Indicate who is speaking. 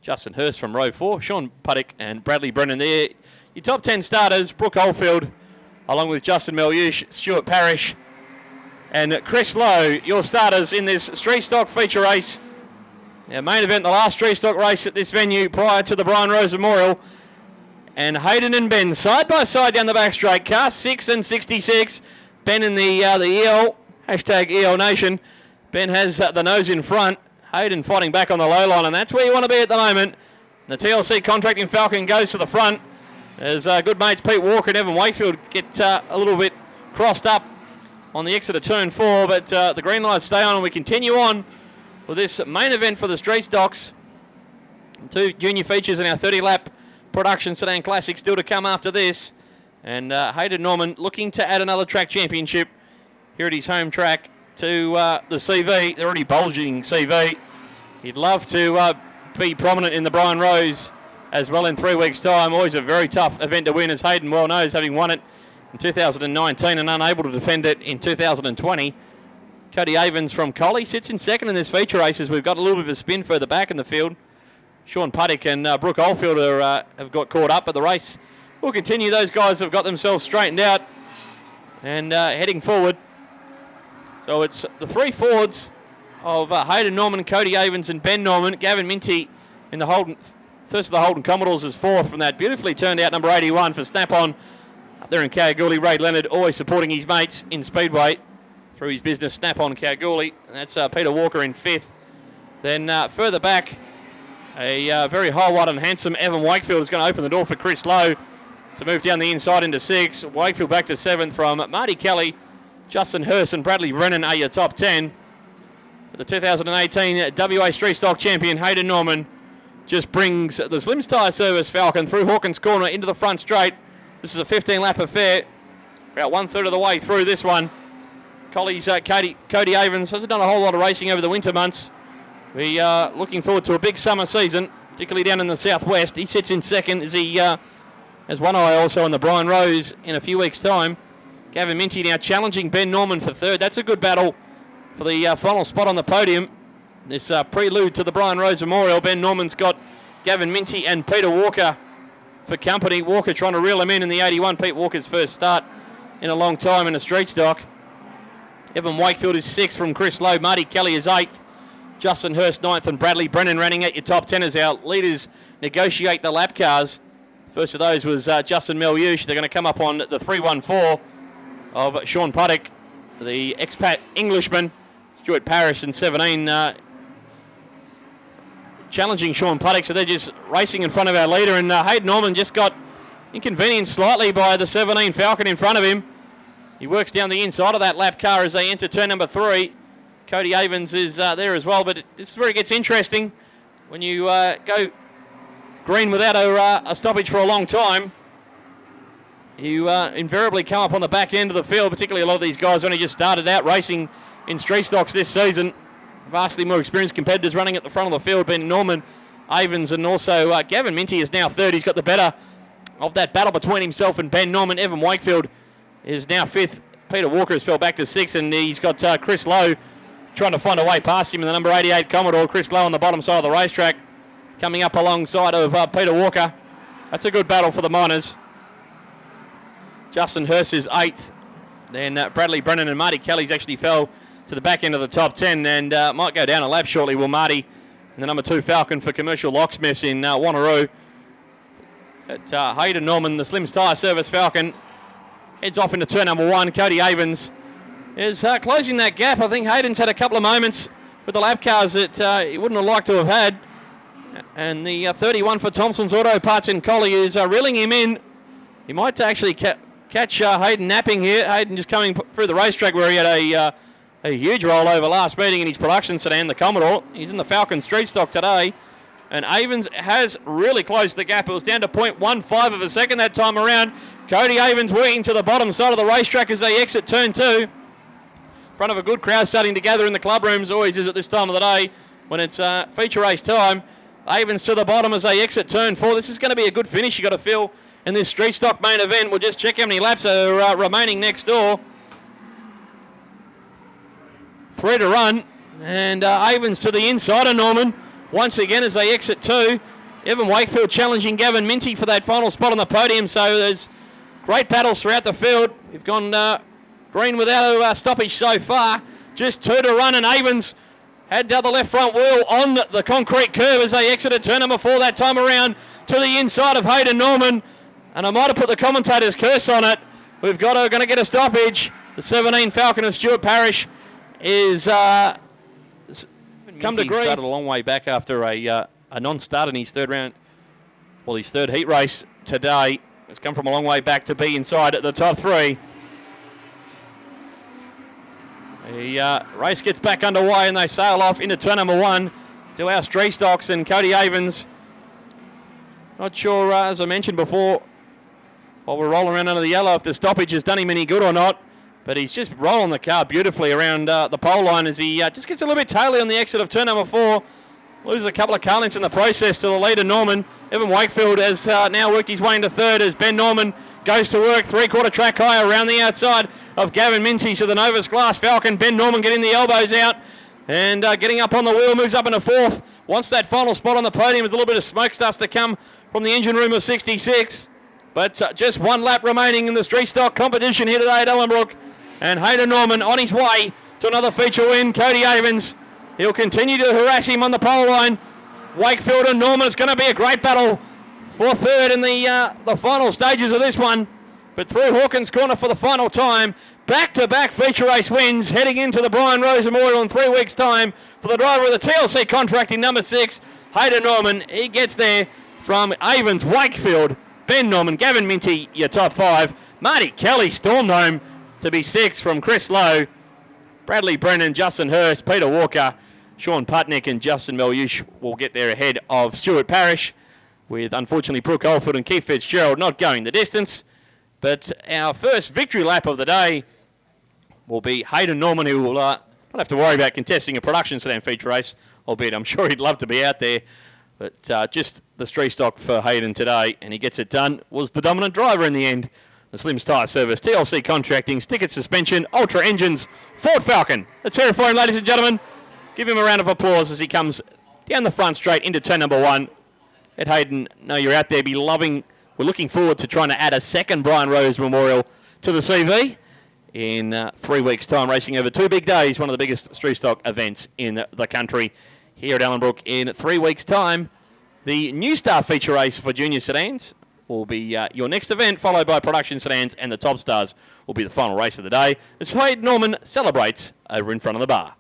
Speaker 1: Justin Hurst from row 4, Sean Puddick and Bradley Brennan there. Your top 10 starters, Brooke Oldfield, along with Justin Melhuish, Stuart Parrish, and Chris Lowe, your starters in this street stock feature race. Our main event, the last street stock race at this venue prior to the Brian Rose Memorial. And Hayden and Ben side by side down the back straight. Car 6 and 66. Ben in the EL, hashtag EL Nation. Ben has the nose in front. Hayden fighting back on the low line, and that's where you want to be at the moment. The TLC Contracting Falcon goes to the front as good mates Pete Walker and Evan Wakefield get a little bit crossed up on the exit of turn 4, but the green lights stay on and we continue on with this main event for the street stocks. 2 junior features in our 30-lap production sedan classic still to come after this. And Hayden Norman looking to add another track championship here at his home track to the CV. They're already bulging CV. He'd love to be prominent in the Brian Rose as well in 3 weeks' time. Always a very tough event to win, as Hayden well knows, having won it in 2019 and unable to defend it in 2020. Cody Avens from Collie sits in second in this feature race as we've got a little bit of a spin further back in the field. Sean Puddick and Brooke Oldfield have got caught up, but the race will continue. Those guys have got themselves straightened out and heading forward. So it's the 3 Fords of Hayden Norman, Cody Avens and Ben Norman. Gavin Minty in the Holden, first of the Holden Commodores is 4th from that beautifully turned out number 81 for Snap-On. Up there in Kalgoorlie, Ray Leonard always supporting his mates in Speedway through his business Snap-On Kalgoorlie. And that's Peter Walker in 5th. Then further back, a very high, wide and handsome Evan Wakefield is going to open the door for Chris Lowe to move down the inside into 6th. Wakefield back to 7th from Marty Kelly. Justin Hurst and Bradley Brennan are your top 10. But the 2018 WA Street Stock Champion Hayden Norman just brings the Slims Tyre Service Falcon through Hawkins Corner into the front straight. This is a 15-lap affair. About 1/3 of the way through this one. Collie's Cody Avens hasn't done a whole lot of racing over the winter months. We are looking forward to a big summer season, particularly down in the southwest. He sits in second as he has one eye also on the Brian Rose in a few weeks' time. Gavin Minty now challenging Ben Norman for 3rd. That's a good battle for the final spot on the podium. This prelude to the Brian Rose Memorial. Ben Norman's got Gavin Minty and Peter Walker for company. Walker trying to reel him in the 81. Pete Walker's first start in a long time in a street stock. Evan Wakefield is 6th from Chris Lowe. Marty Kelly is 8th. Justin Hurst 9th and Bradley Brennan running at your top 10 as our leaders negotiate the lap cars. First of those was Justin Melhuish. They're going to come up on the 314 of Sean Puddick, the expat Englishman. Stuart Parrish in 17 challenging Sean Puddick, so they're just racing in front of our leader. And Hayden Norman just got inconvenienced slightly by the 17 Falcon in front of him. He works down the inside of that lap car as they enter turn number 3. Cody Avens is there as well, but this is where it gets interesting. When you go green without a stoppage for a long time, you invariably come up on the back end of the field, particularly a lot of these guys only just started out racing in street stocks this season. Vastly more experienced competitors running at the front of the field. Ben Norman, Avens, and also Gavin Minty is now 3rd. He's got the better of that battle between himself and Ben Norman. Evan Wakefield is now 5th. Peter Walker has fell back to 6th, and he's got Chris Lowe trying to find a way past him in the number 88 Commodore. Chris Lowe on the bottom side of the racetrack, coming up alongside of Peter Walker. That's a good battle for the Miners. Justin Hurst is 8th. Then Bradley Brennan and Marty Kelly's actually fell to the back end of the top 10 and might go down a lap shortly, will Marty. And the number 2 Falcon for Commercial Locksmiths in Wanneroo. At Hayden Norman, the Slims Tyre Service Falcon heads off into turn number 1. Cody Avens is closing that gap. I think Hayden's had a couple of moments with the lap cars that he wouldn't have liked to have had. And the 31 for Thompson's Auto Parts in Collie is reeling him in. He might actually catch Hayden napping here. Hayden just coming through the racetrack where he had a huge rollover last meeting in his production sedan, the Commodore. He's in the Falcon Street Stock today. And Avens has really closed the gap. It was down to 0.15 of a second that time around. Cody Avens working to the bottom side of the racetrack as they exit turn 2. In front of a good crowd starting to gather in the club rooms, always is at this time of the day when it's feature race time. Avens to the bottom as they exit turn 4. This is going to be a good finish, you got to feel, in this street stock main event. We'll just check how many laps are remaining next door. 3 to run. And Avens to the inside of Norman once again as they exit 2. Evan Wakefield challenging Gavin Minty for that final spot on the podium. So there's great battles throughout the field. We've gone green without a stoppage so far. Just 2 to run, and Avens had the left front wheel on the concrete curve as they exited turn number 4 that time around to the inside of Hayden Norman. And I might have put the commentator's curse on it. We've got going to get a stoppage. The 17 Falcon of Stuart Parrish is come to grief. Started a long way back after a non-start in his third round, well, his third heat race today. It's come from a long way back to be inside at the top 3. The race gets back underway and they sail off into turn number 1 to our Street Stocks and Cody Avens. Not sure, as I mentioned before, while we're rolling around under the yellow, if the stoppage has done him any good or not. But he's just rolling the car beautifully around the pole line as he just gets a little bit taily on the exit of turn number 4. Loses a couple of car lengths in the process to the leader, Norman. Evan Wakefield has now worked his way into third as Ben Norman goes to work 3/4 track high around the outside of Gavin Minty. So the Novus Glass Falcon, Ben Norman getting the elbows out and getting up on the wheel, moves up into 4th. Wants that final spot on the podium as a little bit of smoke starts to come from the engine room of 66. But just 1 lap remaining in the street stock competition here today at Ellenbrook. And Hayden Norman on his way to another feature win. Cody Avens, he'll continue to harass him on the pole line. Wakefield and Norman, it's going to be a great battle for third in the final stages of this one. But through Hawkins Corner for the final time. Back-to-back feature race wins heading into the Brian Rose Memorial in 3 weeks' time for the driver of the TLC contracting number 6, Hayden Norman. He gets there from Avens, Wakefield, Ben Norman, Gavin Minty, your top 5. Marty Kelly stormed home to be 6 from Chris Lowe, Bradley Brennan, Justin Hurst, Peter Walker, Sean Putnick and Justin Melhuish will get there ahead of Stuart Parrish, with unfortunately Brooke Oldfield and Keith Fitzgerald not going the distance. But our first victory lap of the day will be Hayden Norman, who will not have to worry about contesting a production sedan feature race, albeit I'm sure he'd love to be out there. But just the street stock for Hayden today, and he gets it done, was the dominant driver in the end. The Slim's Tyre Service, TLC Contracting, Stickett Suspension, Ultra Engines, Ford Falcon. Let's hear it for him, ladies and gentlemen. Give him a round of applause as he comes down the front straight into turn number 1. Ed Hayden, know you're out there, we're looking forward to trying to add a second Brian Rose Memorial to the CV in 3 weeks' time, racing over 2 big days, one of the biggest street stock events in the country here at Ellenbrook in 3 weeks' time. The New Star feature race for junior sedans will be your next event, followed by production sedans, and the Top Stars will be the final race of the day as Hayden Norman celebrates over in front of the bar.